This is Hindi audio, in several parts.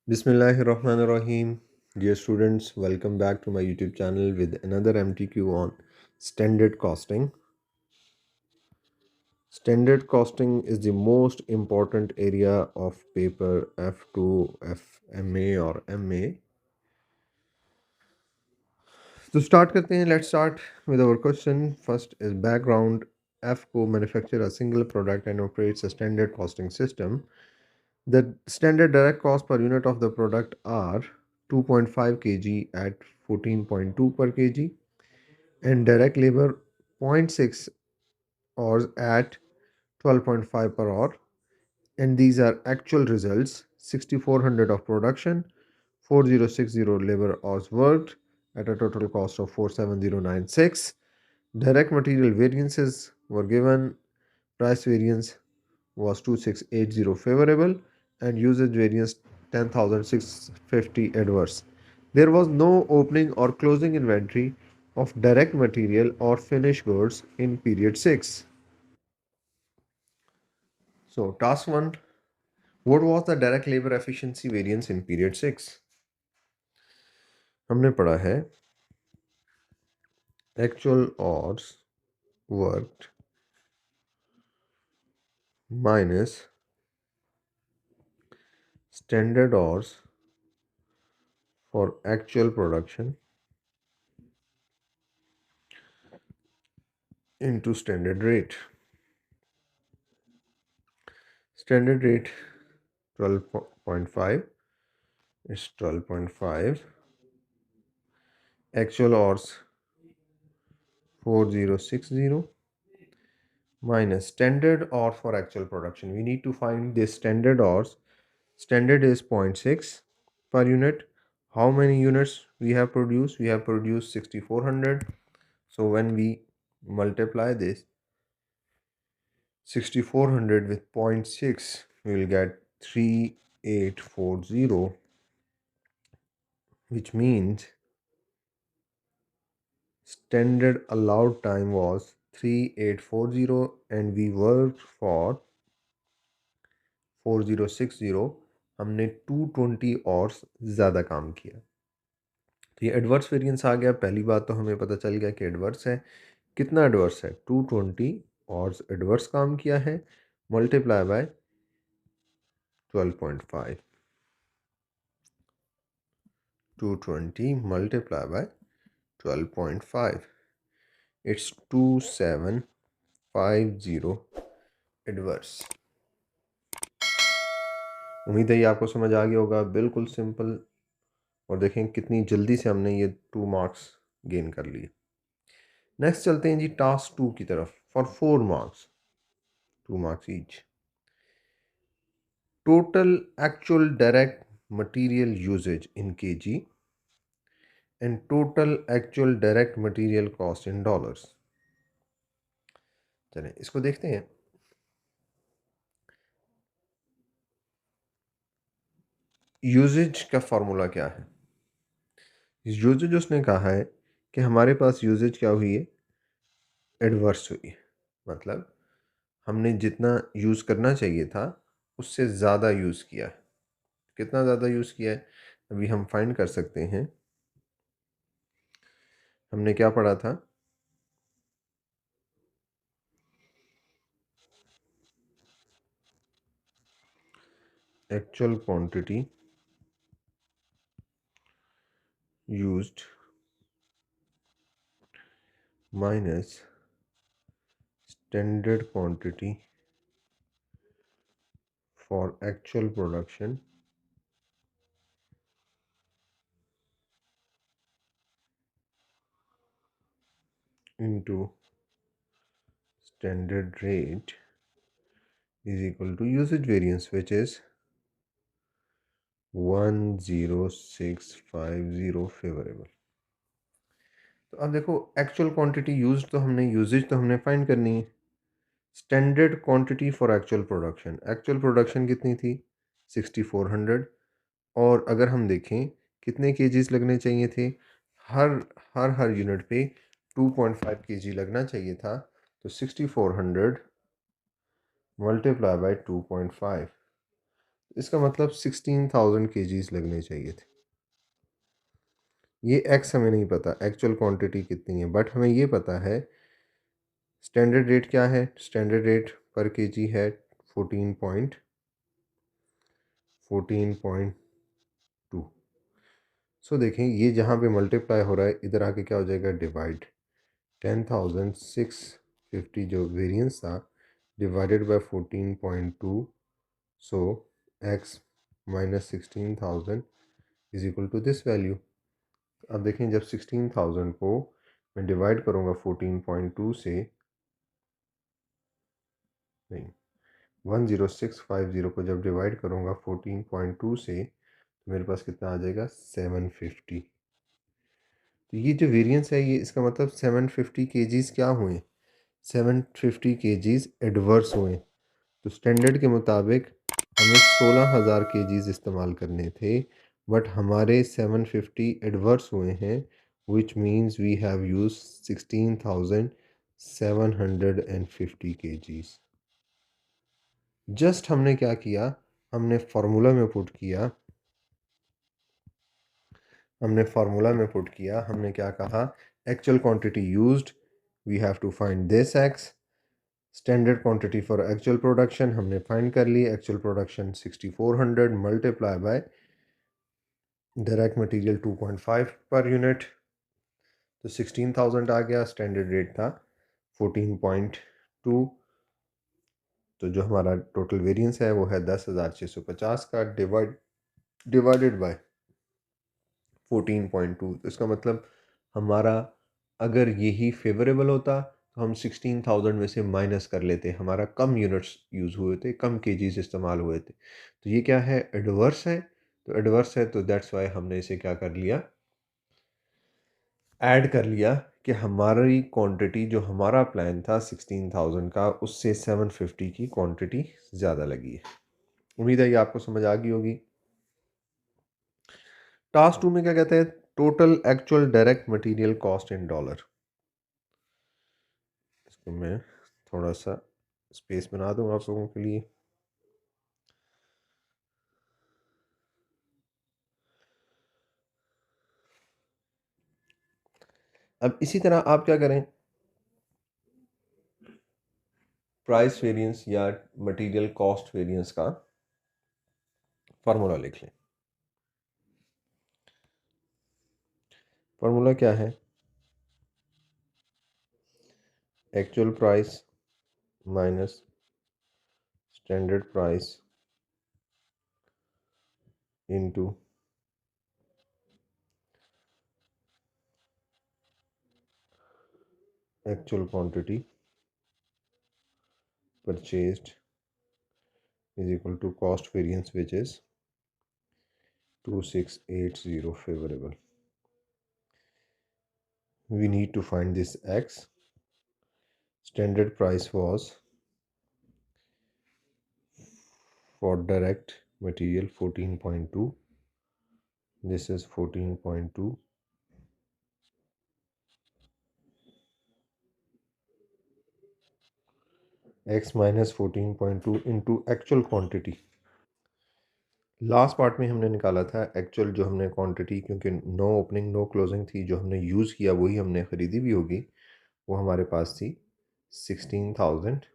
Bismillahirrahmanirrahim. Dear students, welcome back to my YouTube channel with another MTQ on standard costing. Standard costing is the most important area of paper F2, FMA or MA. तो स्टार्ट करते हैं. Let's start with our question. First is background. FCO manufacture a single product and operates a standard costing system. The standard direct cost per unit of the product are 2.5 kg at 14.2 per kg and direct labor zero point 0.6 hours at 12.5 per hour, and these are actual results: 6400 of production, 4060 labor hours worked at a total cost of 47096. Direct material variances were given. Price variance was 2680 favorable and usage variance 10650 adverse. There was no opening or closing inventory of direct material or finished goods in period 6. So task 1, what was the direct labor efficiency variance in period 6? हमने पढ़ा है actual hours worked minus standard hours for actual production into standard rate. Standard rate 12.5 is 12.5. Actual hours 4060 minus standard hours for actual production. We need to find this standard hours. Standard is 0 0.6 per unit. How many units we have produced? We have produced 6400. So when we multiply this 6400 with 0 0.6, we will get 3840, which means standard allowed time was 3840 and we worked for 4060. हमने 220 और ज़्यादा काम किया. तो ये एडवर्स वेरिएंस आ गया. पहली बात तो हमें पता चल गया कि एडवर्स है. कितना एडवर्स है? 220 और एडवर्स काम किया है multiply by 12.5. 220 multiplied by 12.5. It's 2750 adverse. उम्मीद है ये आपको समझ आ गया होगा. बिल्कुल सिंपल. और देखें कितनी जल्दी से हमने ये 2 मार्क्स गेन कर लिए. नेक्स्ट चलते हैं जी टास्क 2 की तरफ for 4 marks, 2 marks each. Total actual direct material usages in KG and total actual direct material cost in dollars. चलें इसको देखते हैं. यूजेज का फॉर्मूला क्या है? यूजेज उसने कहा है कि हमारे पास यूजेज क्या हुई है? एडवर्स हुई है. मतलब हमने जितना यूज़ करना चाहिए था उससे ज़्यादा यूज़ किया है. कितना ज़्यादा यूज़ किया है अभी हम फाइंड कर सकते हैं. हमने क्या पढ़ा था? Actual quantity used minus standard quantity for actual production into standard rate is equal to usage variance, which is 10650 favourable. तो अब देखो एक्चुअल क्वांटिटी यूज्ड तो हमने, यूजेज तो हमने फाइंड करनी है. Standard quantity for actual production कितनी थी? 6400. और अगर हम देखें कितने केजीज लगने चाहिए थे? हर हर यूनिट पे 2.5 केजी लगना चाहिए था. तो 6400 मल्टीप्लाई बाय 2.5. इसका मतलब 16,000 केजीज लगने चाहिए थे। ये एक्स हमें नहीं पता एक्चुअल क्वांटिटी कितनी है, बट हमें ये पता है स्टैंडर्ड रेट क्या है। स्टैंडर्ड रेट पर केजी है 14.2। सो देखें ये जहाँ पे मल्टीप्लाई हो रहा है इधर आके क्या हो जाएगा, डिवाइड। 10,650 जो वेरिएंस था divided by 14.2, so X minus 16,000 is equal to this value. अब देखें जब 16,000 को मैं डिवाइड करूँगा 14.2 से, नहीं 10650 को जब डिवाइड करूँगा 14.2 से तो मेरे पास कितना आ जाएगा, 750। तो ये जो वेरिएंस है ये इसका मतलब 750 केजीज क्या हुए, 750 केजीज एडवर्स हुए। तो स्टैंडर्ड के मुताबिक हमें 16,000 केजीज इस्तेमाल करने थे, बट हमारे 750 एडवर्स हुए हैं, which means we have use 16,750 KGs. Just हमने क्या किया, हमने फार्मूला में पुट किया, हमने क्या कहा, actual quantity used, we have to find this X. Standard quantity for actual production हमने फाइंड कर ली, actual production 6400 multiply by direct material 2.5 per unit, तो 16,000 आ गया। स्टैंडर्ड रेट था 14.2, तो जो हमारा टोटल वेरिएंस है वो है 10,650 का, डिवाइडेड बाय 14.2। तो इसका मतलब हमारा अगर यही फेवरेबल होता तो हम 16,000 में से माइनस कर लेते, हमारा कम यूनिट्स यूज़ हुए थे, कम केजीज इस्तेमाल हुए थे। तो ये क्या है, एडवर्स है। तो एडवर्स है तो दैट्स वाई हमने इसे क्या कर लिया, ऐड कर लिया कि हमारी क्वांटिटी जो हमारा प्लान था 16,000 का उससे 750 की क्वांटिटी ज़्यादा लगी है। उम्मीद है ये आपको समझ आ गई होगी। टास्क 2 में क्या कहते हैं, total actual direct material cost in dollar. इसको मैं थोड़ा सा स्पेस बना दूँ आप लोगों के लिए। अब इसी तरह आप क्या करें, प्राइस वेरिएंस या मटेरियल कॉस्ट वेरिएंस का फार्मूला लिख लें। फार्मूला क्या है, actual price minus standard price into actual quantity purchased is equal to cost variance, which is 2680 favorable. We need to find this x. Standard price was for direct material 14.2. This is 14.2. X minus 14.2 into actual quantity. Last part में हमने निकाला था एक्चुअल जो हमने क्वांटिटी, क्योंकि नो ओपनिंग नो क्लोजिंग थी, जो हमने यूज़ किया वही हमने ख़रीदी भी होगी, वो हमारे पास थी 16,000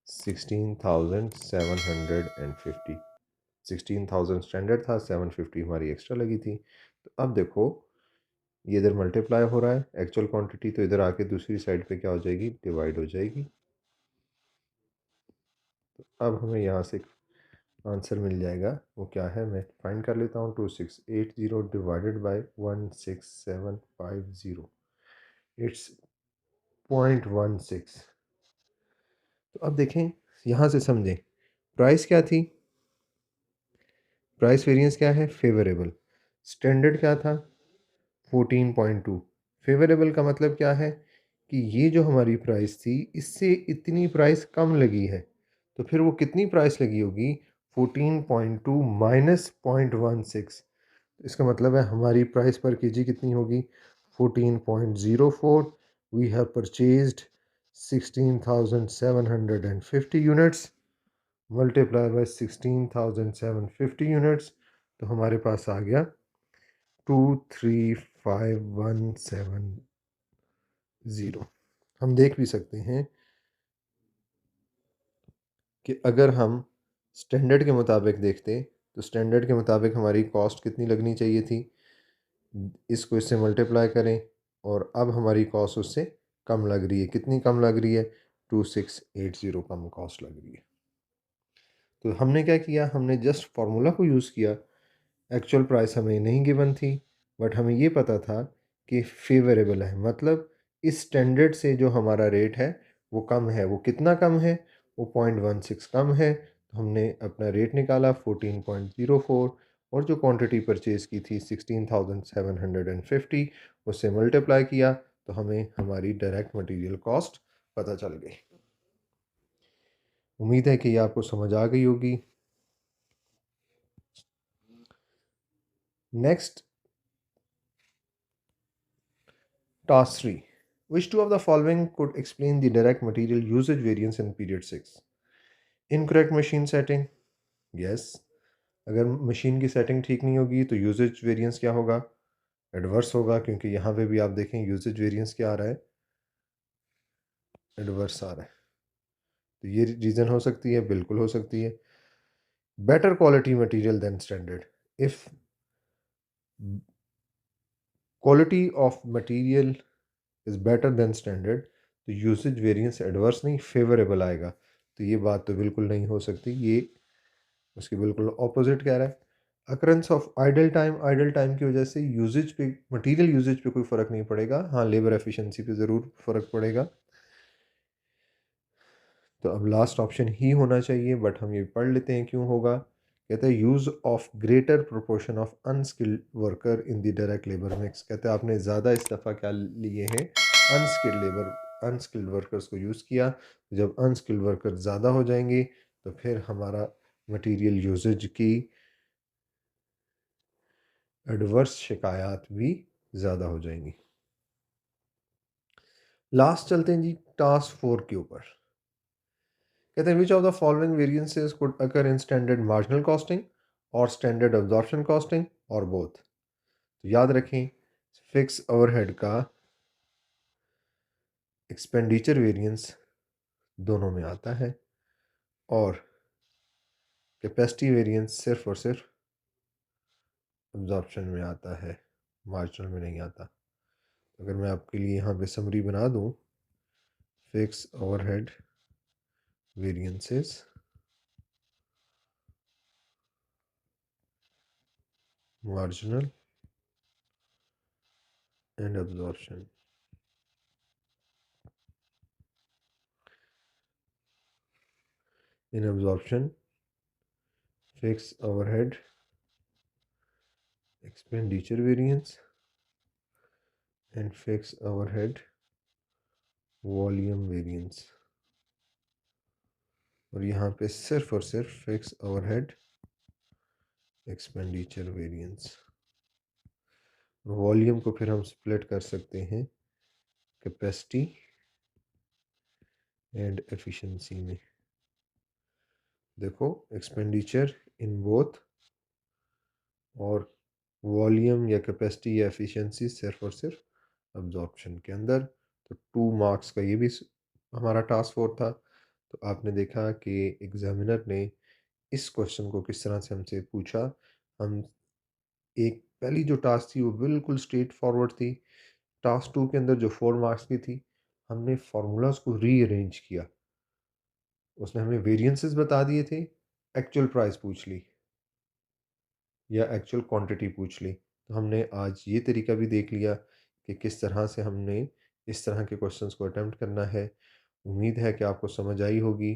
16,750। 16,000 स्टैंडर्ड था, 750 हमारी एक्स्ट्रा लगी थी। तो अब देखो ये इधर मल्टीप्लाई हो रहा है एक्चुअल क्वांटिटी, तो इधर आके दूसरी साइड पे क्या हो जाएगी, डिवाइड हो जाएगी। तो अब हमें यहाँ से आंसर मिल जाएगा, वो क्या है मैं फाइंड कर लेता हूँ। 2680 डिवाइडेड बाई 16750, इट्स 0.16। तो अब देखें यहाँ से समझें, प्राइस क्या थी, प्राइस वेरिएंस क्या है, फेवरेबल। स्टैंडर्ड क्या था, 14.2। फेवरेबल का मतलब क्या है कि ये जो हमारी प्राइस थी इससे इतनी प्राइस कम लगी है, तो फिर वो कितनी प्राइस लगी होगी, 14.2 माइनस 0.16। इसका मतलब है हमारी प्राइस पर केजी कितनी होगी, 14.04। We have purchased 16,750 units, multiply by 16,750 units, तो हमारे पास आ गया 235,170। हम देख भी सकते हैं कि अगर हम स्टैंडर्ड के मुताबिक देखते तो स्टैंडर्ड के मुताबिक हमारी कॉस्ट कितनी लगनी चाहिए थी, इसको इससे मल्टीप्लाई करें और अब हमारी कॉस्ट उससे कम लग रही है। कितनी कम लग रही है? 2680 कम कॉस्ट लग रही है। तो हमने क्या किया, हमने जस्ट फार्मूला को यूज़ किया। एक्चुअल प्राइस हमें नहीं गिवन थी, बट हमें ये पता था कि फेवरेबल है, मतलब इस स्टैंडर्ड से जो हमारा रेट है वो कम है। वो कितना कम है? वो 0.16 कम है। तो हमने अपना रेट निकाला 14.04, और जो क्वांटिटी परचेज़ की थी 16,750, उससे मल्टीप्लाई किया तो हमें हमारी डायरेक्ट मटेरियल कॉस्ट पता चल गई। उम्मीद है कि ये आपको समझ आ गई होगी। Next, task 3. Which two of the following could explain the direct material usage variance in period 6? Incorrect machine setting. Yes. अगर मशीन की सेटिंग ठीक नहीं होगी तो यूजेज वेरिएंस क्या होगा? एडवर्स होगा, क्योंकि यहाँ पे भी आप देखें यूजेज वेरिएंस क्या आ रहा है? एडवर्स आ रहा है। तो ये रीज़न हो सकती है, बिल्कुल हो सकती है। Better quality material than standard. If quality of material is better than standard, तो यूसेज वेरिएंस एडवर्स नहीं फेवरेबल आएगा। तो ये बात तो बिल्कुल नहीं हो सकती, ये उसके बिल्कुल ऑपोजिट कह रहा है। अकरेंस ऑफ आइडल टाइम की वजह से यूजेज पे, मटेरियल यूजेज पे कोई फ़र्क नहीं पड़ेगा, हाँ लेबर एफिशिएंसी पे ज़रूर फ़र्क पड़ेगा। तो अब लास्ट ऑप्शन ही होना चाहिए, बट हम ये पढ़ लेते हैं क्यों होगा। कहते हैं use of greater proportion of unskilled worker in the direct labour mix. कहते हैं आपने ज़्यादा इस दफ़ा क्या लिए हैं? अनस्किल्ड वर्कर्स को यूज़ किया। जब अनस्किल्ड वर्कर ज़्यादा हो जाएंगे तो फिर हमारा मटेरियल यूजेज की एडवर्स शिकायत भी ज़्यादा हो जाएंगी। लास्ट चलते हैं जी टास्क 4 के ऊपर। कहते हैं which of the following variances could occur in standard marginal costing और स्टैंडर्ड अब्जॉर्प्शन कॉस्टिंग और बोथ। तो याद रखें, फिक्स ओवरहेड का एक्सपेंडिचर वेरिएंस दोनों में आता है और कैपेसिटी वेरिएंस सिर्फ और सिर्फ अब्जॉर्प्शन में आता है, मार्जिनल में नहीं आता। अगर मैं आपके लिए यहाँ पे समरी बना दूँ, fix overhead variances marginal and absorption. In absorption, fixed overhead expenditure variance and fixed overhead volume variance, और यहाँ पे सिर्फ और सिर्फ fix overhead expenditure variance. Volume को फिर हम स्प्लिट कर सकते हैं कैपेसिटी एंड एफिशिएंसी में। देखो, एक्सपेंडिचर इन बोथ और वॉल्यूम या कैपेसिटी या एफिशिएंसी सिर्फ और सिर्फ अब्जॉर्प्शन के अंदर। तो 2 मार्क्स का ये भी हमारा टास्क 4 था। तो आपने देखा कि एग्जामिनर ने इस क्वेश्चन को किस तरह से हमसे पूछा। हम एक पहली जो टास्क थी वो बिल्कुल स्ट्रेट फॉरवर्ड थी। टास्क 2 के अंदर जो 4 मार्क्स की थी, हमने फार्मूलाज को रीअरेंज किया। उसने हमें वेरिएंसेस बता दिए थे, एक्चुअल प्राइस पूछ ली या एक्चुअल क्वांटिटी पूछ ली। तो हमने आज ये तरीका भी देख लिया कि किस तरह से हमने इस तरह के क्वेश्चंस को अटेम्प्ट करना है। उम्मीद है कि आपको समझ आई होगी।